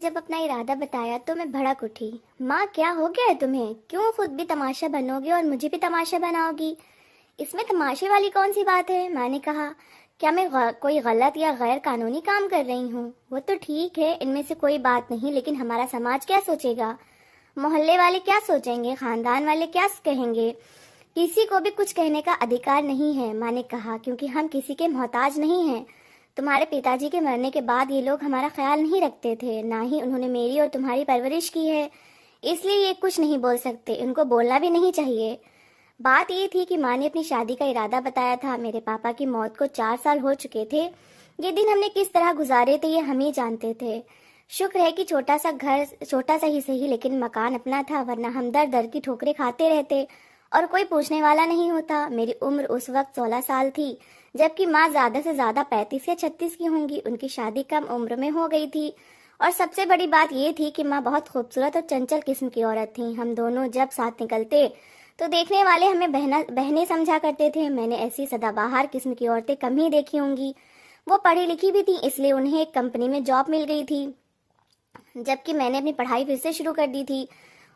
जब अपना इरादा बताया तो मैं भड़क उठी। माँ, क्या हो गया है तुम्हें? क्यों खुद भी तमाशा बनोगे और मुझे भी तमाशा बनाओगी? इसमें तमाशे वाली कौन सी बात है? माँ ने कहा। क्या मैं कोई गलत या गैर कानूनी काम कर रही हूँ? वो तो ठीक है, इनमें से कोई बात नहीं, लेकिन हमारा समाज क्या सोचेगा? मोहल्ले वाले क्या सोचेंगे? खानदान वाले क्या कहेंगे? किसी को भी कुछ कहने का अधिकार नहीं है, माँ ने कहा, क्योंकि हम किसी के मोहताज नहीं हैं। तुम्हारे पिताजी के मरने के बाद ये लोग हमारा ख्याल नहीं रखते थे, ना ही उन्होंने मेरी और तुम्हारी परवरिश की है, इसलिए ये कुछ नहीं बोल सकते, उनको बोलना भी नहीं चाहिए। बात ये थी कि माँ ने अपनी शादी का इरादा बताया था। मेरे पापा की मौत को 4 साल हो चुके थे। ये दिन हमने किस तरह गुजारे थे ये हम ही जानते थे। शुक्र है कि छोटा सा घर, छोटा सा ही सही, लेकिन मकान अपना था, वरना हम दर दर की ठोकरें खाते रहते और कोई पूछने वाला नहीं होता। मेरी उम्र उस वक्त 16 साल थी, जबकि माँ ज्यादा से ज्यादा 35 या 36 की होंगी। उनकी शादी कम उम्र में हो गई थी। और सबसे बड़ी बात ये थी कि माँ बहुत खूबसूरत और चंचल किस्म की औरत थी। हम दोनों जब साथ निकलते तो देखने वाले हमें बहनें समझा करते थे। मैंने ऐसी सदाबहार किस्म की औरतें कम ही देखी होंगी। वो पढ़ी लिखी भी थी, इसलिए उन्हें एक कंपनी में जॉब मिल गई थी, जबकि मैंने अपनी पढ़ाई फिर से शुरू कर दी थी।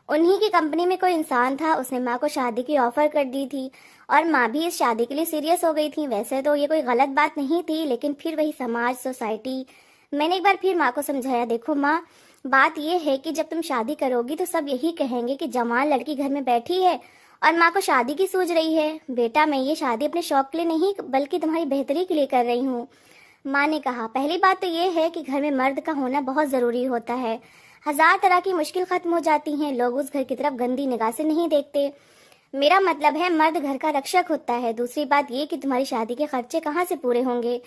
उन्हीं की कंपनी में कोई इंसान था, उसने माँ को शादी की ऑफर कर दी थी और माँ भी इस शादी के लिए सीरियस हो गई थी। वैसे तो ये कोई गलत बात नहीं थी, लेकिन फिर वही समाज, सोसाइटी। मैंने एक बार फिर माँ को समझाया, देखो माँ, बात ये है कि जब तुम शादी करोगी तो सब यही कहेंगे कि जवान लड़की घर में बैठी है और माँ को शादी की सूझ रही है। बेटा, मैं ये शादी अपने शौक के लिए नहीं बल्कि तुम्हारी बेहतरी के लिए कर रही हूँ। माँ ने कहा, पहली बात तो ये है कि घर में मर्द का होना बहुत जरूरी होता है। हजार तरह की मुश्किल खत्म हो जाती हैं, लोग उस घर की तरफ गंदी निगाह से नहीं देखते। मेरा मतलब है, मर्द घर का रक्षक होता है। दूसरी बात ये कि तुम्हारी शादी के खर्चे कहाँ से पूरे होंगे,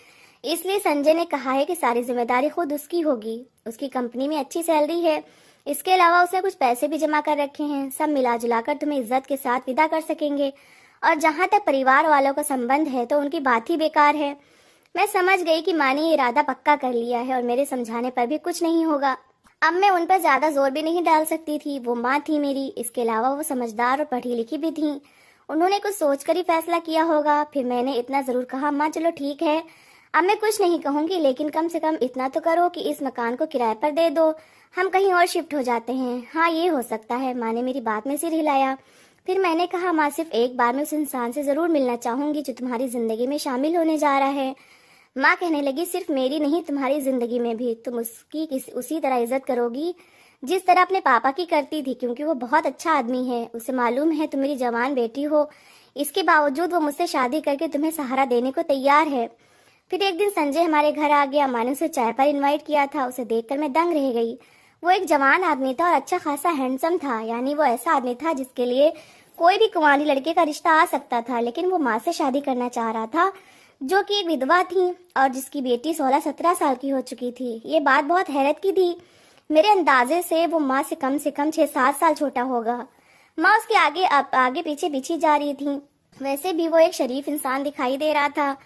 इसलिए संजय ने कहा है कि सारी जिम्मेदारी खुद उसकी होगी। उसकी कंपनी में अच्छी सैलरी है, इसके अलावा उसने कुछ पैसे भी जमा कर रखे हैं। सब मिला जुलाकर तुम्हें इज्जत के साथ विदा कर सकेंगे। और जहाँ तक परिवार वालों का संबंध है तो उनकी बात ही बेकार है। मैं समझ गई कि माँ ने ये इरादा पक्का कर लिया है और मेरे समझाने पर भी कुछ नहीं होगा। अब मैं उन पर ज्यादा जोर भी नहीं डाल सकती थी, वो माँ थी मेरी। इसके अलावा वो समझदार और पढ़ी लिखी भी थी। उन्होंने कुछ सोचकर ही फैसला किया होगा। फिर मैंने इतना जरूर कहा, माँ चलो ठीक है, अब मैं कुछ नहीं कहूंगी, लेकिन कम से कम इतना तो करो कि इस मकान को किराए पर दे दो, हम कहीं और शिफ्ट हो जाते हैं। हाँ, ये हो सकता है। माँ ने मेरी बात में सिर हिलाया। फिर मैंने कहा, माँ सिर्फ एक बार मैं उस इंसान से जरूर मिलना चाहूंगी जो तुम्हारी जिंदगी में शामिल होने जा रहा है। माँ कहने लगी, सिर्फ मेरी नहीं, तुम्हारी जिंदगी में भी तुम उसकी उसी तरह इज्जत करोगी जिस तरह अपने पापा की करती थी, क्योंकि वो बहुत अच्छा आदमी है। उसे मालूम है तुम मेरी जवान बेटी हो, इसके बावजूद वो मुझसे शादी करके तुम्हें सहारा देने को तैयार है। फिर एक दिन संजय हमारे घर आ गया। माँ ने उसे चाय पर इनवाइट किया था। उसे देखकर मैं दंग रह गई। वो एक जवान आदमी था और अच्छा खासा हैंडसम था, यानी वो ऐसा आदमी था जिसके लिए कोई भी कुंवारी लड़के का रिश्ता आ सकता था। लेकिन वो माँ से शादी करना चाह रहा था, जो कि एक विधवा थी और जिसकी बेटी 16-17 साल की हो चुकी थी। ये बात बहुत हैरत की थी। मेरे अंदाजे से वो माँ से कम 6-7 साल छोटा होगा। माँ उसके आगे आगे पीछे पीछे जा रही थी। वैसे भी वो एक शरीफ इंसान दिखाई दे रहा था।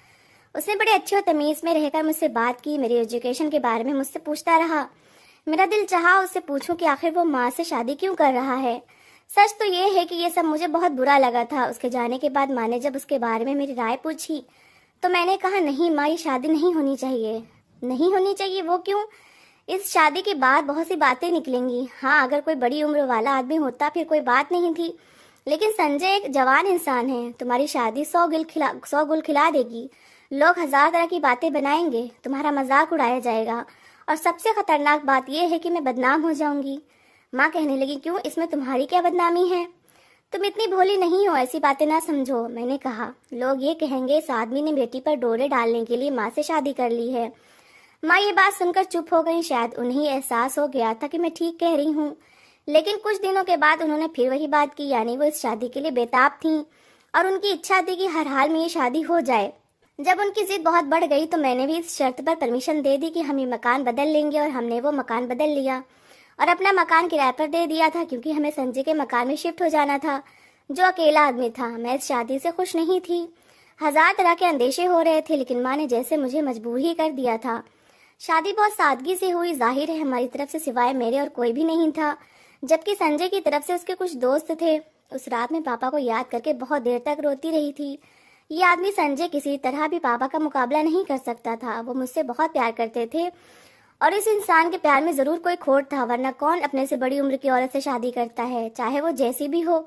उसने बड़े अच्छे और तमीज में रहकर मुझसे बात की, मेरी एजुकेशन के बारे में मुझसे पूछता रहा। मेरा दिल चाहा उससे पूछूं कि आखिर वो माँ से शादी क्यों कर रहा है। सच तो ये है कि ये सब मुझे बहुत बुरा लगा था। उसके जाने के बाद माँ ने जब उसके बारे में मेरी राय पूछी तो मैंने कहा, नहीं माँ, ये शादी नहीं होनी चाहिए। नहीं होनी चाहिए? वो क्यों? इस शादी के बाद बहुत सी बातें निकलेंगी। हाँ, अगर कोई बड़ी उम्र वाला आदमी होता फिर कोई बात नहीं थी, लेकिन संजय एक जवान इंसान है। तुम्हारी शादी 100 गुल खिला देगी। लोग हजार तरह की बातें बनाएंगे, तुम्हारा मजाक उड़ाया जाएगा, और सबसे खतरनाक बात यह है कि मैं बदनाम हो जाऊंगी। माँ कहने लगी, क्यों, इसमें तुम्हारी क्या बदनामी है? तुम इतनी भोली नहीं हो, ऐसी बातें ना समझो। मैंने कहा, लोग ये कहेंगे इस आदमी ने बेटी पर डोरे डालने के लिए माँ से शादी कर ली है। माँ ये बात सुनकर चुप हो गई। शायद उन्हें एहसास हो गया था कि मैं ठीक कह रही हूँ। लेकिन कुछ दिनों के बाद उन्होंने फिर वही बात की, यानी वो इस शादी के लिए बेताब थी और उनकी इच्छा थी कि हर हाल में ये शादी हो जाए। जब उनकी जिद बहुत बढ़ गई तो मैंने भी इस शर्त पर परमिशन दे दी कि हम ये मकान बदल लेंगे, और हमने वो मकान बदल लिया और अपना मकान किराए पर दे दिया था, क्योंकि हमें संजय के मकान में शिफ्ट हो जाना था, जो अकेला आदमी था। मैं इस शादी से खुश नहीं थी। हजार तरह के अंदेशे हो रहे थे, लेकिन माँ ने जैसे मुझे मजबूर ही कर दिया था। शादी बहुत सादगी से हुई। जाहिर है हमारी तरफ से सिवाय मेरे और कोई भी नहीं था, जबकि संजय की तरफ से उसके कुछ दोस्त थे। उस रात में पापा को याद करके बहुत देर तक रोती रही थी। ये आदमी संजय किसी तरह भी पापा का मुकाबला नहीं कर सकता था। वो मुझसे बहुत प्यार करते थे और इस इंसान के प्यार में जरूर कोई खोट था, वरना कौन अपने से बड़ी उम्र की औरत से शादी करता है, चाहे वो जैसी भी हो।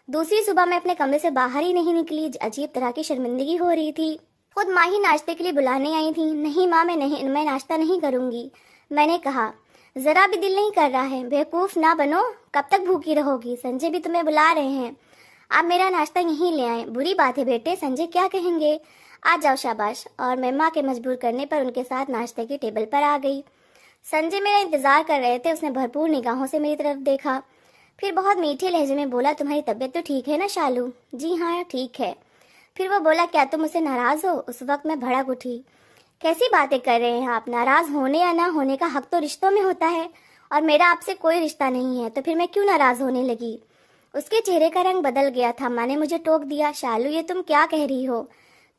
दूसरी सुबह मैं अपने कमरे से बाहर ही नहीं निकली। अजीब तरह की शर्मिंदगी हो रही थी। खुद माँ ही नाश्ते के लिए बुलाने आई थी। नहीं माँ, मैं नाश्ता नहीं करूंगी, मैंने कहा। जरा भी दिल नहीं कर रहा है। बेवकूफ ना बनो, कब तक भूखी रहोगी? संजय भी तुम्हें बुला रहे हैं, आप मेरा नाश्ता यहीं ले आए। बुरी बात है बेटे, संजय क्या कहेंगे? आ जाओ, शाबाश। और मैं माँ के मजबूर करने पर उनके साथ नाश्ते की टेबल पर आ गई। संजय मेरा इंतजार कर रहे थे। उसने भरपूर निगाहों से मेरी तरफ देखा, फिर बहुत मीठे लहजे में बोला, तुम्हारी तबीयत तो ठीक है ना शालू? जी हाँ ठीक है। फिर वो बोला, क्या तुम मुझसे नाराज हो? उस वक्त मैं भड़क उठी। कैसी बातें कर रहे हैं आप? नाराज होने या ना होने का हक तो रिश्तों में होता है, और मेरा आपसे कोई रिश्ता नहीं है, तो फिर मैं क्यों नाराज होने लगी? उसके चेहरे का रंग बदल गया था। माँ ने मुझे टोक दिया, शालू ये तुम क्या कह रही हो?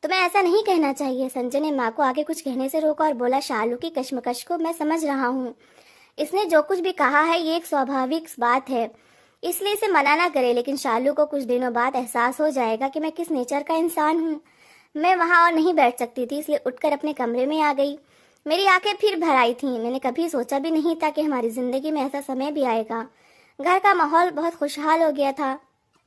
तुम्हें ऐसा नहीं कहना चाहिए। संजय ने माँ को आगे कुछ कहने से रोका और बोला, शालू की कश्मकश को मैं समझ रहा हूँ। इसने जो कुछ भी कहा है ये एक स्वाभाविक बात है, इसलिए इसे मना ना करे, लेकिन शालू को कुछ दिनों बाद एहसास हो जाएगा कि मैं किस नेचर का इंसान हूँ। मैं वहाँ और नहीं बैठ सकती थी, इसलिए उठकर अपने कमरे में आ गई। मेरी आंखें फिर भर आई थीं। मैंने कभी सोचा भी नहीं था कि हमारी जिंदगी में ऐसा समय भी आएगा। घर का माहौल बहुत खुशहाल हो गया था।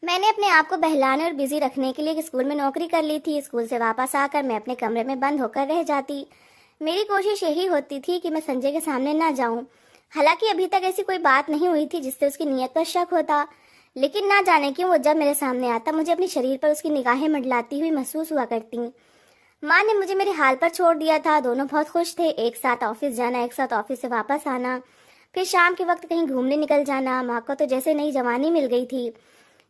मैंने अपने आप को बहलाने और बिजी रखने के लिए एक स्कूल में नौकरी कर ली थी। स्कूल से वापस आकर मैं अपने कमरे में बंद होकर रह जाती। मेरी कोशिश यही होती थी कि मैं संजय के सामने ना जाऊं। हालांकि अभी तक ऐसी कोई बात नहीं हुई थी जिससे उसकी नीयत पर शक होता, लेकिन ना जाने क्यों वो जब मेरे सामने आता मुझे अपने शरीर पर उसकी निगाहें मंडलाती हुई महसूस हुआ करती। माँ ने मुझे मेरे हाल पर छोड़ दिया था। दोनों बहुत खुश थे, एक साथ ऑफिस जाना, एक साथ ऑफिस से वापस आना, फिर शाम के वक्त कहीं घूमने निकल जाना। माँ को तो जैसे नई जवानी मिल गई थी।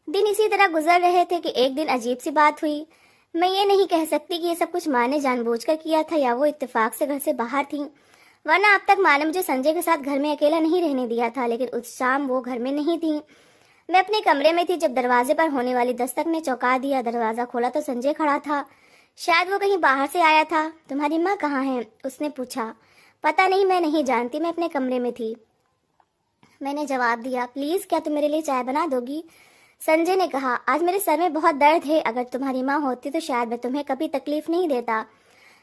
दिन इसी तरह गुजर रहे थे कि एक दिन अजीब सी बात हुई। मैं ये नहीं कह सकती कि ये सब कुछ माँ ने जानबूझकर किया था या वो इत्तेफाक से घर से बाहर थी, वरना अब तक माँ ने मुझे संजय के साथ घर में अकेला नहीं रहने दिया था। लेकिन उस शाम वो घर में नहीं थी। मैं अपने कमरे में थी जब दरवाजे पर होने वाली दस्तक ने चौंका दिया। दरवाजा खोला तो संजय खड़ा था। शायद वो कहीं बाहर से आया था। तुम्हारी माँ कहाँ है? उसने पूछा। पता नहीं, मैं नहीं जानती, मैं अपने कमरे में थी, मैंने जवाब दिया। प्लीज क्या तुम मेरे लिए चाय बना दोगी? संजय ने कहा, आज मेरे सर में बहुत दर्द है, अगर तुम्हारी माँ होती तो शायद मैं तुम्हें कभी तकलीफ नहीं देता।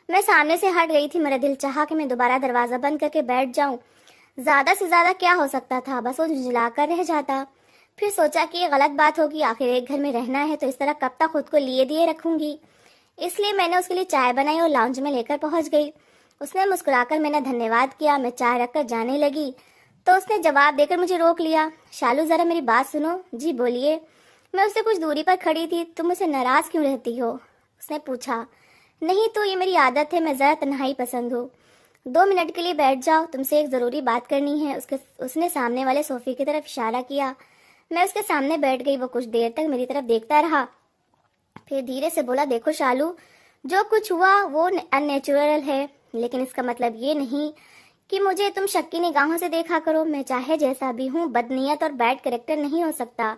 मैं सामने से हट गई थी। मेरा दिल चाहा कि मैं दोबारा दरवाजा बंद करके बैठ जाऊं। ज्यादा से ज्यादा क्या हो सकता था, बस वो झुंझलाकर रह जाता। फिर सोचा कि ये गलत बात होगी, आखिर एक घर में रहना है तो इस तरह कब तक खुद को लिए दिए रखूंगी। इसलिए मैंने उसके लिए चाय बनाई और लाउंज में लेकर पहुंच गई। उसने मुस्कुराकर मेरा धन्यवाद किया। मैं चाय रखकर जाने लगी तो उसने जवाब देकर मुझे रोक लिया। शालू जरा मेरी बात सुनो। जी बोलिए। मैं उससे कुछ दूरी पर खड़ी थी। तुम मुझसे नाराज क्यों रहती हो? उसने पूछा। नहीं तो ये मेरी आदत है, मैं जरा तन्हाई पसंद हूँ। 2 मिनट के लिए बैठ जाओ, तुमसे एक जरूरी बात करनी है। उसने सामने वाले सोफे की तरफ इशारा किया। मैं उसके सामने बैठ गई। वो कुछ देर तक मेरी तरफ देखता रहा, फिर धीरे से बोला, देखो शालू, जो कुछ हुआ वो अननेचुरल है, लेकिन इसका मतलब ये नहीं कि मुझे तुम शक की निगाहों से देखा करो। मैं चाहे जैसा भी हूँ, बदनीयत और बैड कैरेक्टर नहीं हो सकता।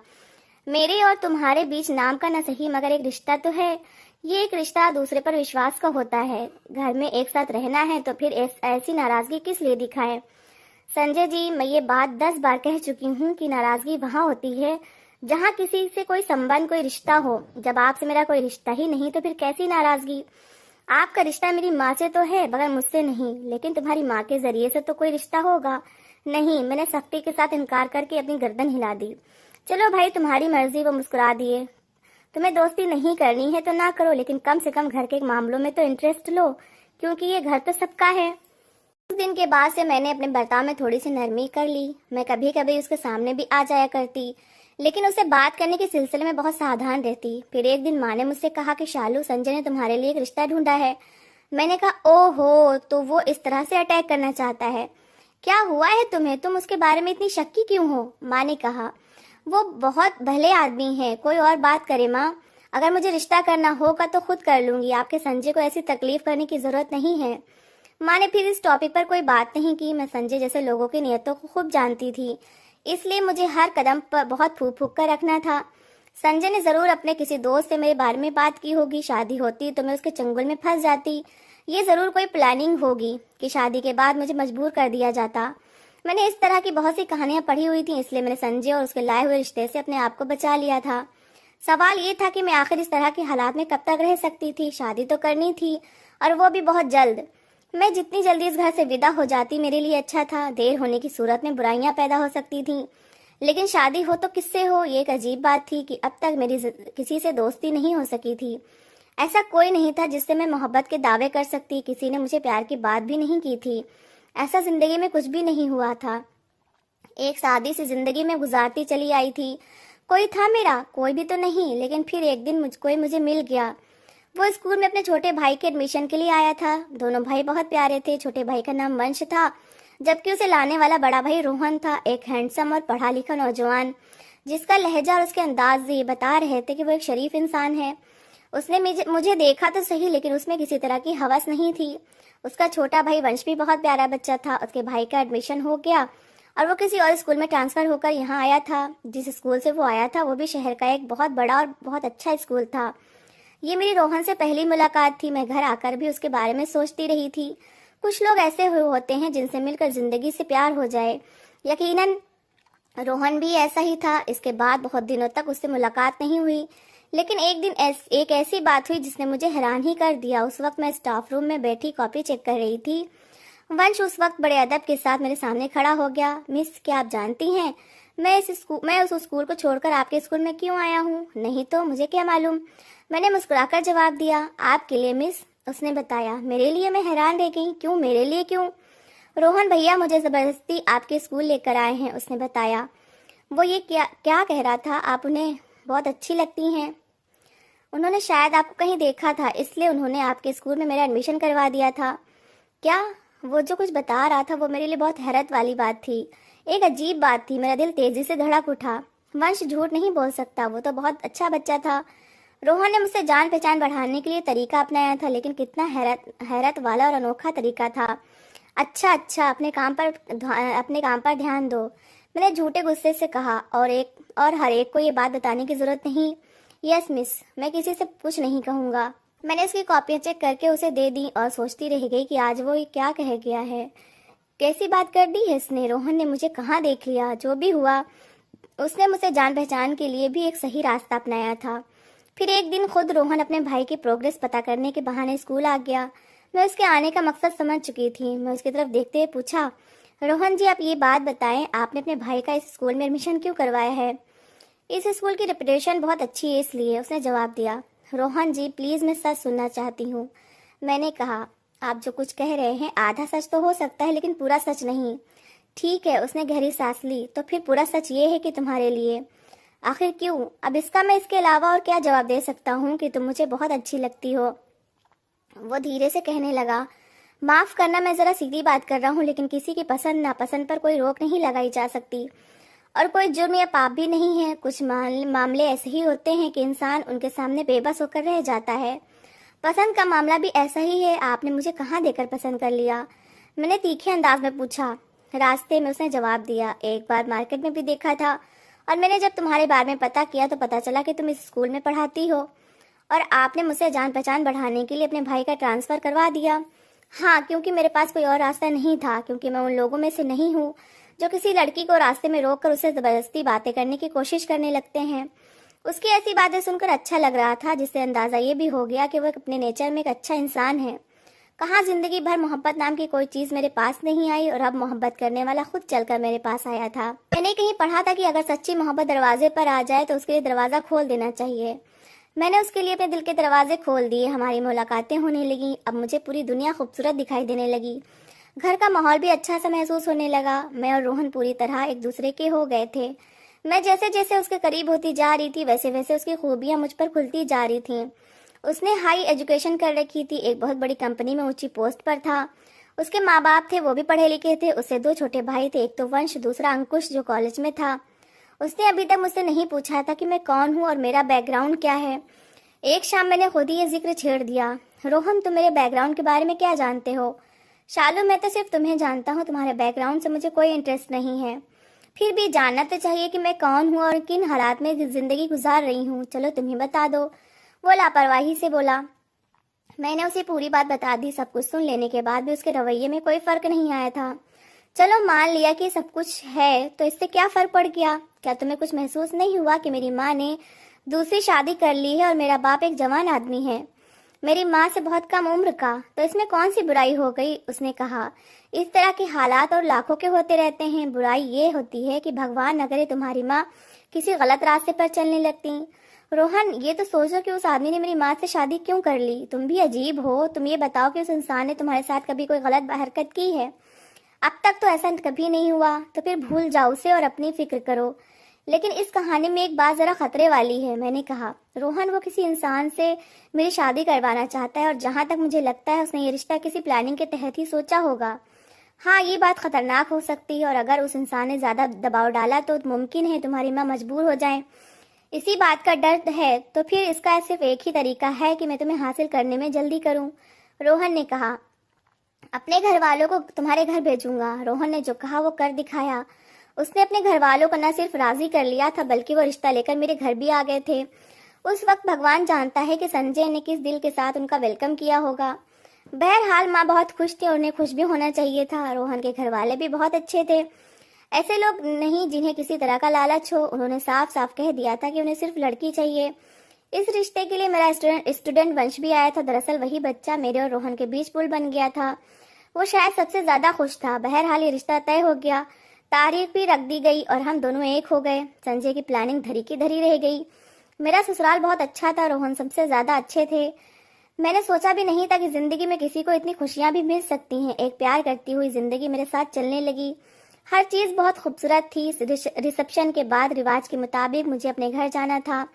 मेरे और तुम्हारे बीच नाम का न सही मगर एक रिश्ता तो है। ये एक रिश्ता दूसरे पर विश्वास का होता है। घर में एक साथ रहना है तो फिर ऐसी नाराजगी किस लिए दिखाएं? संजय जी, मैं ये बात 10 बार कह चुकी हूँ कि नाराजगी वहाँ होती है जहाँ किसी से कोई संबंध, कोई रिश्ता हो। जब आपसे मेरा कोई रिश्ता ही नहीं तो फिर कैसी नाराजगी? आपका रिश्ता मेरी माँ से तो है मगर मुझसे नहीं, लेकिन तुम्हारी माँ के जरिए से तो कोई रिश्ता होगा। नहीं, मैंने सख्ती के साथ इनकार करके अपनी गर्दन हिला दी। चलो भाई, तुम्हारी मर्जी। वो मुस्कुरा दिए। तुम्हें दोस्ती नहीं करनी है तो ना करो, लेकिन कम से कम घर के मामलों में तो इंटरेस्ट लो, क्योंकि ये घर तो सबका है। उस दिन के बाद से मैंने अपने बर्ताव में थोड़ी सी नरमी कर ली। मैं कभी कभी उसके सामने भी आ जाया करती, लेकिन उससे बात करने के सिलसिले में बहुत सावधान रहती। फिर एक दिन माँ ने मुझसे कहा कि शालू, संजय ने तुम्हारे लिए एक रिश्ता ढूंढा है। मैंने कहा, ओहो, तो वो इस तरह से अटैक करना चाहता है? क्या हुआ है तुम्हें? तुम उसके बारे में इतनी शक्की क्यों हो? माँ ने कहा, वो बहुत भले आदमी है, कोई और बात करे माँ। अगर मुझे रिश्ता करना होगा तो खुद कर लूंगी, आपके संजय को ऐसी तकलीफ करने की जरूरत नहीं है। माँ ने फिर इस टॉपिक पर कोई बात नहीं की। मैं संजय जैसे लोगों की नियतों को खूब जानती थी, इसलिए मुझे हर कदम पर बहुत फूक फूक कर रखना था। संजय ने जरूर अपने किसी दोस्त से मेरे बारे में बात की होगी। शादी होती तो मैं उसके चंगुल में फंस जाती। ये जरूर कोई प्लानिंग होगी कि शादी के बाद मुझे मजबूर कर दिया जाता। मैंने इस तरह की बहुत सी कहानियां पढ़ी हुई थी, इसलिए मैंने संजय और उसके लाए हुए रिश्ते से अपने आप को बचा लिया था। सवाल ये था कि मैं आखिर इस तरह के हालात में कब तक रह सकती थी। शादी तो करनी थी और वो भी बहुत जल्द। मैं जितनी जल्दी इस घर से विदा हो जाती मेरे लिए अच्छा था। देर होने की सूरत में बुराइयां पैदा हो सकती थीं, लेकिन शादी हो तो किससे हो, ये एक अजीब बात थी कि अब तक मेरी किसी से दोस्ती नहीं हो सकी थी। ऐसा कोई नहीं था जिससे मैं मोहब्बत के दावे कर सकती। किसी ने मुझे प्यार की बात भी नहीं की थी। ऐसा जिंदगी में कुछ भी नहीं हुआ था। एक सादी सी जिंदगी में गुजारती चली आई थी। कोई था मेरा? कोई भी तो नहीं। लेकिन फिर एक दिन कोई मुझे मिल गया। वो स्कूल में अपने छोटे भाई के एडमिशन के लिए आया था। दोनों भाई बहुत प्यारे थे। छोटे भाई का नाम वंश था, जबकि उसे लाने वाला बड़ा भाई रोहन था, एक हैंडसम और पढ़ा लिखा नौजवान, जिसका लहजा और उसके अंदाज ये बता रहे थे कि वो एक शरीफ इंसान है। उसने मुझे देखा तो सही, लेकिन उसमें किसी तरह की हवस नहीं थी। उसका छोटा भाई वंश भी बहुत प्यारा बच्चा था। उसके भाई का एडमिशन हो गया और वो किसी और स्कूल में ट्रांसफर होकर यहाँ आया था। जिस स्कूल से वो आया था वो भी शहर का एक बहुत बड़ा और बहुत अच्छा स्कूल था। ये मेरी रोहन से पहली मुलाकात थी। मैं घर आकर भी उसके बारे में सोचती रही थी। कुछ लोग ऐसे होते हैं जिनसे मिलकर जिंदगी से प्यार हो जाए। यकीनन रोहन भी ऐसा ही था। इसके बाद बहुत दिनों तक उससे मुलाकात नहीं हुई, लेकिन एक दिन एक ऐसी बात हुई जिसने मुझे हैरान ही कर दिया। उस वक्त मैं स्टाफ रूम में बैठी कॉपी चेक कर रही थी। वंश उस वक्त बड़े अदब के साथ मेरे सामने खड़ा हो गया। मिस, क्या आप जानती हैं मैं उस स्कूल को छोड़कर आपके स्कूल में क्यों आया हूँ? नहीं तो मुझे क्या मालूम, मैंने मुस्कुराकर जवाब दिया। आपके लिए मिस, उसने बताया। मेरे लिए? मैं हैरान रह गई। क्यों मेरे लिए, क्यों? रोहन भैया मुझे जबरदस्ती आपके स्कूल लेकर आए हैं, उसने बताया। वो ये क्या क्या कह रहा था? आप उन्हें बहुत अच्छी लगती हैं। उन्होंने शायद आपको कहीं देखा था, इसलिए उन्होंने आपके स्कूल में मेरा एडमिशन करवा दिया था। क्या? वो जो कुछ बता रहा था वो मेरे लिए बहुत हैरत वाली बात थी, एक अजीब बात थी। मेरा दिल तेजी से धड़क उठा। वंश झूठ नहीं बोल सकता, वो तो बहुत अच्छा बच्चा था। रोहन ने मुझसे जान पहचान बढ़ाने के लिए तरीका अपनाया था, लेकिन कितना हैरत वाला और अनोखा तरीका था। अच्छा अच्छा, अपने काम पर ध्यान दो, मैंने झूठे गुस्से से कहा। और हर एक को ये बात बताने की जरूरत नहीं। यस मिस, मैं किसी से कुछ नहीं कहूँगा। मैंने उसकी कॉपियाँ चेक करके उसे दे दी और सोचती रह गई कि आज वो क्या कह गया है। कैसी बात कर दी है इसने? रोहन ने मुझे कहाँ देख लिया? जो भी हुआ, उसने मुझसे जान पहचान के लिए भी एक सही रास्ता अपनाया था। फिर एक दिन खुद रोहन अपने भाई की प्रोग्रेस पता करने के बहाने स्कूल आ गया। मैं उसके आने का मकसद समझ चुकी थी। मैं उसकी तरफ देखते हुए पूछा, रोहन जी, आप ये बात बताएं, आपने अपने भाई का इस स्कूल में एडमिशन क्यों करवाया है? इस स्कूल की रेपुटेशन बहुत अच्छी है इसलिए, उसने जवाब दिया। रोहन जी प्लीज़, मैं सच सुनना चाहती हूँ, मैंने कहा। आप जो कुछ कह रहे हैं आधा सच तो हो सकता है, लेकिन पूरा सच नहीं। ठीक है, उसने गहरी सांस ली। तो फिर पूरा सच ये है कि तुम्हारे लिए। आखिर क्यों? अब इसके अलावा और क्या जवाब दे सकता हूँ कि तुम मुझे बहुत अच्छी लगती हो। वो धीरे से कहने लगा, माफ़ करना, मैं ज़रा सीधी बात कर रहा हूँ, लेकिन किसी की पसंद नापसंद पर कोई रोक नहीं लगाई जा सकती, और कोई जुर्म या पाप भी नहीं है। कुछ मामले ऐसे ही होते हैं कि इंसान उनके सामने बेबस होकर रह जाता है। पसंद का मामला भी ऐसा ही है। आपने मुझे कहाँ देकर पसंद कर लिया? मैंने तीखे अंदाज में पूछा। रास्ते में, उसने जवाब दिया। एक बार मार्केट में भी देखा था, और मैंने जब तुम्हारे बारे में पता किया तो पता चला कि तुम इस स्कूल में पढ़ाती हो, और आपने मुझसे जान पहचान बढ़ाने के लिए अपने भाई का ट्रांसफ़र करवा दिया। हाँ, क्योंकि मेरे पास कोई और रास्ता नहीं था, क्योंकि मैं उन लोगों में से नहीं हूँ जो किसी लड़की को रास्ते में रोककर उसे ज़बरदस्ती बातें करने की कोशिश करने लगते हैं। उसकी ऐसी बातें सुनकर अच्छा लग रहा था, जिससे अंदाज़ा ये भी हो गया कि वह अपने नेचर में एक अच्छा इंसान है। कहाँ जिंदगी भर मोहब्बत नाम की कोई चीज़ मेरे पास नहीं आई, और अब मोहब्बत करने वाला खुद चलकर मेरे पास आया था। मैंने कहीं पढ़ा था कि अगर सच्ची मोहब्बत दरवाजे पर आ जाए तो उसके लिए दरवाज़ा खोल देना चाहिए। मैंने उसके लिए अपने दिल के दरवाजे खोल दिए। हमारी मुलाकातें होने लगी। अब मुझे पूरी दुनिया खूबसूरत दिखाई देने लगी। घर का माहौल भी अच्छा सा महसूस होने लगा। मैं और रोहन पूरी तरह एक दूसरे के हो गए थे। मैं जैसे जैसे उसके करीब होती जा रही थी, वैसे वैसे उसकी खूबियाँ मुझ पर खुलती जा रही थीं। उसने हाई एजुकेशन कर रखी थी, एक बहुत बड़ी कंपनी में ऊंची पोस्ट पर था। उसके माँ बाप थे, वो भी पढ़े लिखे थे। उससे 2 छोटे भाई थे, एक तो वंश, दूसरा अंकुश जो कॉलेज में था। उसने अभी तक मुझसे नहीं पूछा था कि मैं कौन हूँ और मेरा बैकग्राउंड क्या है। एक शाम मैंने खुद ही ये जिक्र छेड़ दिया। रोहन, तुम मेरे बैकग्राउंड के बारे में क्या जानते हो? शालू, मैं तो सिर्फ तुम्हें जानता हूँ, तुम्हारे बैकग्राउंड से मुझे कोई इंटरेस्ट नहीं है। फिर भी जानना तो चाहिए कि मैं कौन हूँ और किन हालात में जिंदगी गुजार रही हूँ। चलो तुम ही बता दो, वो लापरवाही से बोला। मैंने उसे पूरी बात बता दी। सब कुछ सुन लेने के बाद भी उसके रवैये में कोई फर्क नहीं आया था। चलो मान लिया कि सब कुछ है, तो इससे क्या फर्क पड़ गया? क्या तुम्हें कुछ महसूस नहीं हुआ कि मेरी माँ ने दूसरी शादी कर ली है और मेरा बाप एक जवान आदमी है? मेरी माँ से बहुत कम उम्र का, तो इसमें कौन सी बुराई हो गई, उसने कहा। इस तरह के हालात और लाखों के होते रहते हैं। बुराई ये होती है कि भगवान न करे तुम्हारी माँ किसी गलत रास्ते पर चलने लगती। रोहन, ये तो सोचो कि उस आदमी ने मेरी माँ से शादी क्यों कर ली। तुम भी अजीब हो। तुम ये बताओ कि उस इंसान ने तुम्हारे साथ कभी कोई गलत हरकत की है? अब तक तो ऐसा कभी नहीं हुआ। तो फिर भूल जाओ उसे और अपनी फिक्र करो। लेकिन इस कहानी में एक बात जरा खतरे वाली है, मैंने कहा। रोहन, वो किसी इंसान से मेरी शादी करवाना चाहता है और जहां तक मुझे लगता है उसने ये रिश्ता किसी प्लानिंग के तहत ही सोचा होगा। हाँ, ये बात खतरनाक हो सकती है और अगर उस इंसान ने ज्यादा दबाव डाला तो मुमकिन है तुम्हारी माँ मजबूर हो जाए। इसी बात का डर है तो फिर इसका सिर्फ एक ही तरीका है कि मैं तुम्हें हासिल करने में जल्दी करूं, रोहन ने कहा। अपने घर वालों को तुम्हारे घर भेजूंगा। रोहन ने जो कहा वो कर दिखाया। उसने अपने घर वालों को न सिर्फ राजी कर लिया था बल्कि वो रिश्ता लेकर मेरे घर भी आ गए थे। उस वक्त भगवान जानता है कि संजय ने किस दिल के साथ उनका वेलकम किया होगा। बहरहाल माँ बहुत खुश थी और उन्हें खुश भी होना चाहिए था। रोहन के घर वाले भी बहुत अच्छे थे। ऐसे लोग नहीं जिन्हें किसी तरह का लालच हो। उन्होंने साफ साफ कह दिया था कि उन्हें सिर्फ लड़की चाहिए। इस रिश्ते के लिए मेरा स्टूडेंट वंश भी आया था। दरअसल वही बच्चा मेरे और रोहन के बीच पुल बन गया था। वो शायद सबसे ज्यादा खुश था। बहरहाल ये रिश्ता तय हो गया, तारीख भी रख दी गई और हम दोनों एक हो गए। संजय की प्लानिंग धरी की धरी रह गई। मेरा ससुराल बहुत अच्छा था। रोहन सबसे ज्यादा अच्छे थे। मैंने सोचा भी नहीं था कि जिंदगी में किसी को इतनी खुशियां भी मिल सकती हैं। एक प्यार करती हुई जिंदगी मेरे साथ चलने लगी। हर चीज बहुत खूबसूरत थी। रिसेप्शन के बाद रिवाज के मुताबिक मुझे अपने घर जाना था,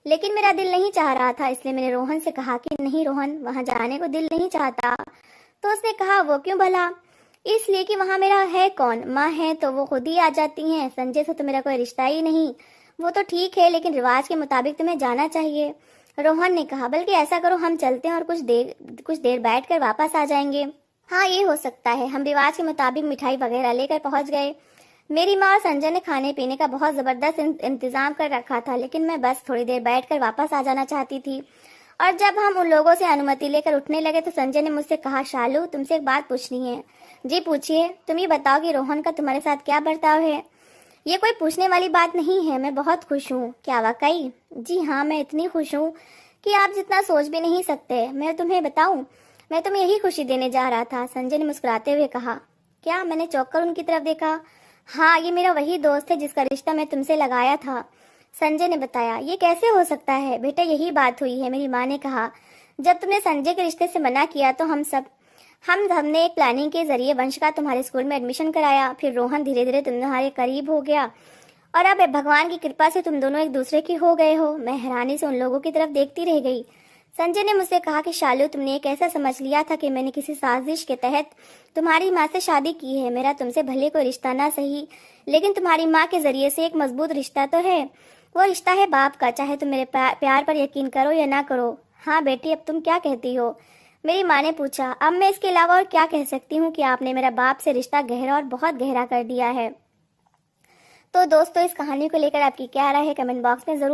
लेकिन मेरा दिल नहीं चाह रहा था। इसलिए मैंने रोहन से कहा कि नहीं रोहन, वहां जाने को दिल नहीं चाहता। तो उसने कहा, वो क्यों भला? इसलिए कि वहां मेरा है कौन, माँ है तो वो खुद ही आ जाती हैं। संजय से तो मेरा कोई रिश्ता ही नहीं। वो तो ठीक है लेकिन रिवाज के मुताबिक तुम्हें जाना चाहिए, रोहन ने कहा। बल्कि ऐसा करो, हम चलते हैं और कुछ देर बैठ कर वापस आ जाएंगे। हाँ, ये हो सकता है। हम रिवाज के मुताबिक मिठाई वगैरह लेकर पहुंच गए। मेरी माँ और संजय ने खाने पीने का बहुत जबरदस्त इंतजाम कर रखा था, लेकिन मैं बस थोड़ी देर बैठकर वापस आ जाना चाहती थी। और जब हम उन लोगों से अनुमति लेकर उठने लगे तो संजय ने मुझसे कहा, शालू तुमसे एक बात पूछनी है। जी पूछिए। तुम ये बताओ कि रोहन का तुम्हारे साथ क्या बर्ताव है? ये कोई पूछने वाली बात नहीं है, मैं बहुत खुश हूँ। क्या वाकई? जी हाँ, मैं इतनी खुश हूँ कि आप जितना सोच भी नहीं सकते। मैं तुम्हें बताऊं, मैं तुम्हें यही खुशी देने जा रहा था, संजय ने मुस्कुराते हुए कहा। क्या? मैंने चौंक कर उनकी तरफ देखा। हाँ, ये मेरा वही दोस्त है जिसका रिश्ता मैं तुमसे लगाया था, संजय ने बताया। ये कैसे हो सकता है बेटा? यही बात हुई है, मेरी माँ ने कहा। जब तुमने संजय के रिश्ते से मना किया तो हमने एक प्लानिंग के जरिए वंश का तुम्हारे स्कूल में एडमिशन कराया। फिर रोहन धीरे धीरे तुम्हारे करीब हो गया और अब भगवान की कृपा से तुम दोनों एक दूसरे की हो गए हो। मैं हैरानी से उन लोगों की तरफ देखती रह गई। संजय ने मुझसे कहा कि शालू, तुमने एक ऐसा समझ लिया था कि मैंने किसी साजिश के तहत तुम्हारी माँ से शादी की है। मेरा तुमसे भले कोई रिश्ता ना सही, लेकिन तुम्हारी माँ के जरिए से एक मजबूत रिश्ता तो है। वो रिश्ता है बाप का। चाहे तुम मेरे प्यार पर यकीन करो या ना करो। हाँ बेटी, अब तुम क्या कहती हो? मेरी माँ ने पूछा। अब मैं इसके अलावा और क्या कह सकती हूँ कि आपने मेरा बाप से रिश्ता गहरा और बहुत गहरा कर दिया है। तो दोस्तों, इस कहानी को लेकर आपकी क्या राय है कमेंट बॉक्स में जरूर